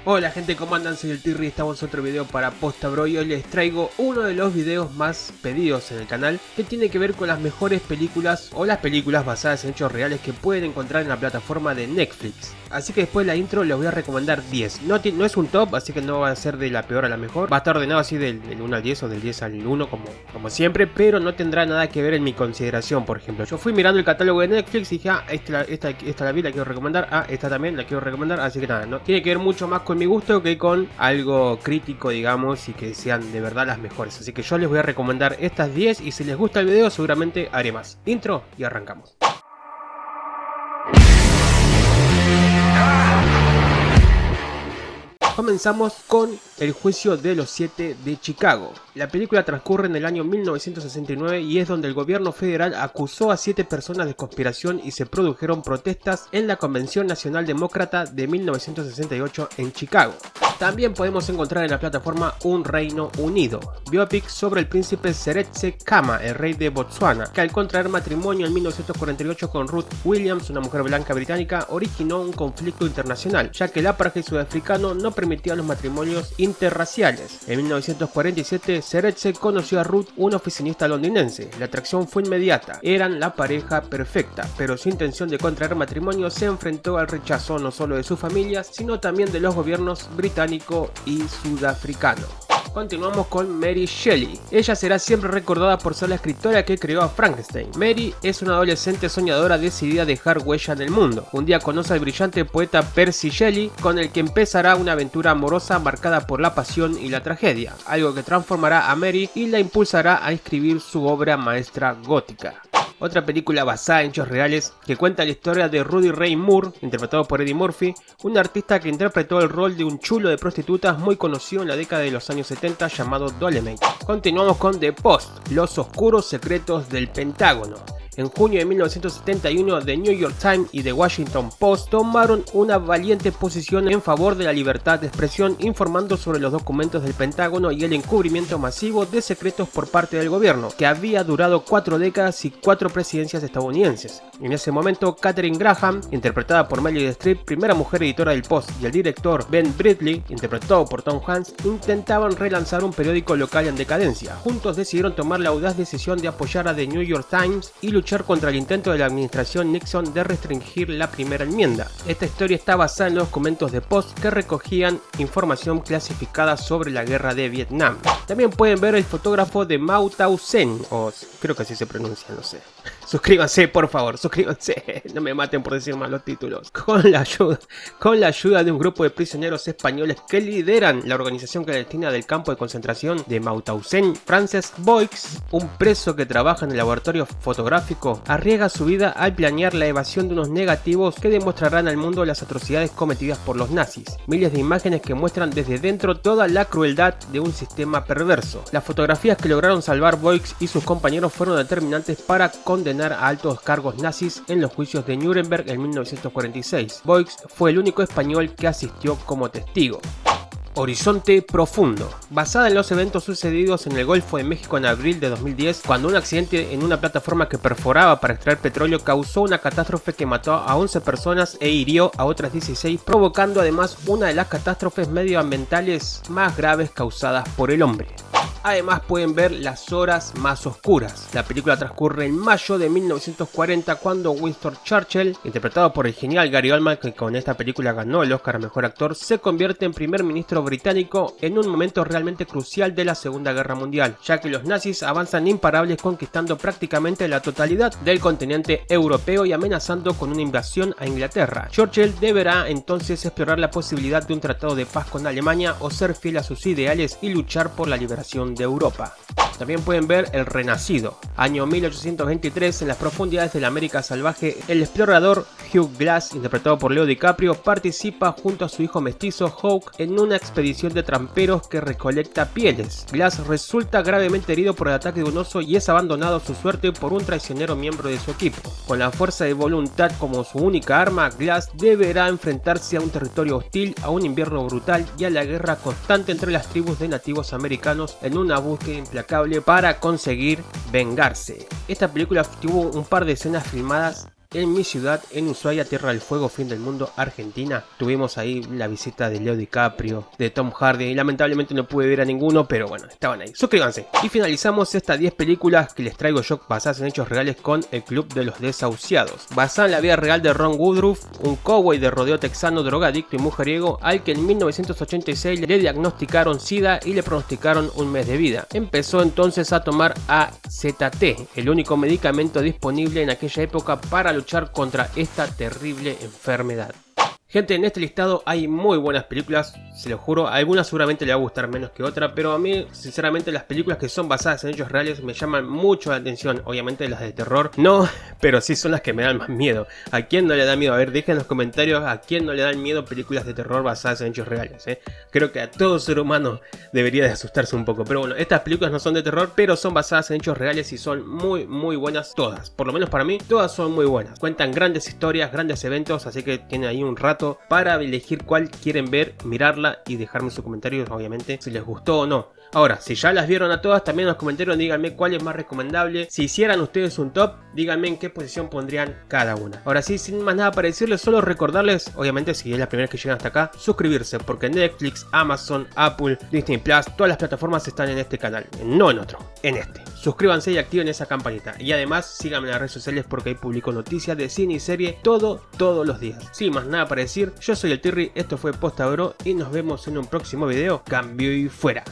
Hola gente, ¿cómo andan? Soy el Tirri y estamos en otro video para Posta Bro y hoy les traigo uno de los videos más pedidos en el canal que tiene que ver con las mejores películas o las películas basadas en hechos reales que pueden encontrar en la plataforma de Netflix. Así que después de la intro les voy a recomendar 10. No es un top, así que no va a ser de la peor a la mejor. Va a estar ordenado así del 1 al 10 o del 10 al 1 como siempre, pero no tendrá nada que ver en mi consideración, por ejemplo. Yo fui mirando el catálogo de Netflix y dije, esta la vi, la quiero recomendar, esta también la quiero recomendar, así que nada, no tiene que ver mucho más con mi gusto que con algo crítico, digamos, y que sean de verdad las mejores. Así que yo les voy a recomendar estas 10 y si les gusta el video seguramente haré más. Intro y arrancamos. Comenzamos con El juicio de los 7 de Chicago. La película transcurre en el año 1969 y es donde el gobierno federal acusó a 7 personas de conspiración y se produjeron protestas en la Convención Nacional Demócrata de 1968 en Chicago. También podemos encontrar en la plataforma Un Reino Unido, biopic sobre el príncipe Seretse Khama, el rey de Botsuana, que al contraer matrimonio en 1948 con Ruth Williams, una mujer blanca británica, originó un conflicto internacional, ya que el apartheid sudafricano no permitía los matrimonios interraciales. En 1947, Seretse conoció a Ruth, una oficinista londinense. La atracción fue inmediata, eran la pareja perfecta, pero su intención de contraer matrimonio se enfrentó al rechazo no solo de su familia, sino también de los gobiernos británico y sudafricano. Continuamos con Mary Shelley. Ella será siempre recordada por ser la escritora que creó a Frankenstein. Mary es una adolescente soñadora decidida a dejar huella en el mundo. Un día conoce al brillante poeta Percy Shelley, con el que empezará una aventura amorosa marcada por la pasión y la tragedia, algo que transformará a Mary y la impulsará a escribir su obra maestra gótica. Otra película basada en hechos reales que cuenta la historia de Rudy Ray Moore, interpretado por Eddie Murphy, un artista que interpretó el rol de un chulo de prostitutas muy conocido en la década de los años 70 llamado Dolemite. Continuamos con The Post, los oscuros secretos del Pentágono. En junio de 1971, The New York Times y The Washington Post tomaron una valiente posición en favor de la libertad de expresión, informando sobre los documentos del Pentágono y el encubrimiento masivo de secretos por parte del gobierno, que había durado 4 décadas y 4 presidencias estadounidenses. En ese momento, Katharine Graham, interpretada por Meryl Streep, primera mujer editora del Post, y el director Ben Bradley, interpretado por Tom Hanks, intentaban relanzar un periódico local en decadencia. Juntos decidieron tomar la audaz decisión de apoyar a The New York Times y luchar contra el intento de la administración Nixon de restringir la primera enmienda. Esta historia está basada en los documentos de Post que recogían información clasificada sobre la guerra de Vietnam. También pueden ver el fotógrafo de Mao Tao-Zhen, o creo que así se pronuncia, no sé. Suscríbanse, por favor, suscríbanse, no me maten por decir mal los títulos. Con la ayuda de un grupo de prisioneros españoles que lideran la organización clandestina del campo de concentración de Mauthausen, Frances Boix, un preso que trabaja en el laboratorio fotográfico, arriesga su vida al planear la evasión de unos negativos que demostrarán al mundo las atrocidades cometidas por los nazis. Miles de imágenes que muestran desde dentro toda la crueldad de un sistema perverso. Las fotografías que lograron salvar Boix y sus compañeros fueron determinantes para condenar a altos cargos nazis en los juicios de Nuremberg en 1946. Boix fue el único español que asistió como testigo. Horizonte Profundo, basada en los eventos sucedidos en el Golfo de México en abril de 2010, cuando un accidente en una plataforma que perforaba para extraer petróleo causó una catástrofe que mató a 11 personas e hirió a otras 16, provocando además una de las catástrofes medioambientales más graves causadas por el hombre. Además pueden ver Las horas más oscuras. La película transcurre en mayo de 1940 cuando Winston Churchill, interpretado por el genial Gary Oldman, que con esta película ganó el Oscar a Mejor Actor, se convierte en primer ministro británico en un momento realmente crucial de la Segunda Guerra Mundial, ya que los nazis avanzan imparables conquistando prácticamente la totalidad del continente europeo y amenazando con una invasión a Inglaterra. Churchill deberá entonces explorar la posibilidad de un tratado de paz con Alemania o ser fiel a sus ideales y luchar por la liberación de Europa. También pueden ver El Renacido. Año 1823, en las profundidades de la América salvaje, el explorador Hugh Glass, interpretado por Leo DiCaprio, participa junto a su hijo mestizo Hawk en una expedición de tramperos que recolecta pieles. Glass resulta gravemente herido por el ataque de un oso y es abandonado a su suerte por un traicionero miembro de su equipo. Con la fuerza de voluntad como su única arma, Glass deberá enfrentarse a un territorio hostil, a un invierno brutal y a la guerra constante entre las tribus de nativos americanos en una búsqueda implacable para conseguir vengarse. Esta película tuvo un par de escenas filmadas en mi ciudad, en Ushuaia, Tierra del Fuego, fin del mundo, Argentina. Tuvimos ahí la visita de Leo DiCaprio, de Tom Hardy, y lamentablemente no pude ver a ninguno, pero bueno, estaban ahí. Suscríbanse. Y finalizamos estas 10 películas que les traigo yo basadas en hechos reales con El Club de los Desahuciados. Basada en la vida real de Ron Woodruff, un cowboy de rodeo texano, drogadicto y mujeriego, al que en 1986 le diagnosticaron SIDA y le pronosticaron un mes de vida. Empezó entonces a tomar AZT, el único medicamento disponible en aquella época para luchar contra esta terrible enfermedad. Gente, en este listado hay muy buenas películas, se lo juro. Algunas seguramente le va a gustar menos que otra, pero a mí, sinceramente, las películas que son basadas en hechos reales me llaman mucho la atención. Obviamente las de terror no, pero sí son las que me dan más miedo. ¿A quién no le da miedo? A ver, dejen en los comentarios a quién no le dan miedo películas de terror basadas en hechos reales, Creo que a todo ser humano debería de asustarse un poco. Pero bueno, estas películas no son de terror, pero son basadas en hechos reales y son muy buenas todas. Por lo menos para mí, todas son muy buenas. Cuentan grandes historias, grandes eventos, así que tienen ahí un rato para elegir cuál quieren ver, mirarla y dejarme sus comentarios, obviamente, si les gustó o no. Ahora, si ya las vieron a todas, también en los comentarios díganme cuál es más recomendable. Si hicieran ustedes un top, díganme en qué posición pondrían cada una. Ahora sí, sin más nada para decirles, solo recordarles, obviamente si es la primera vez que llegan hasta acá, suscribirse, porque Netflix, Amazon, Apple, Disney Plus, todas las plataformas están en este canal, no en otro, en este. Suscríbanse y activen esa campanita. Y además, síganme en las redes sociales porque ahí publico noticias de cine y serie todos los días. Sin más nada para decir, yo soy el Tirri, esto fue Posta Bro y nos vemos en un próximo video. Cambio y fuera.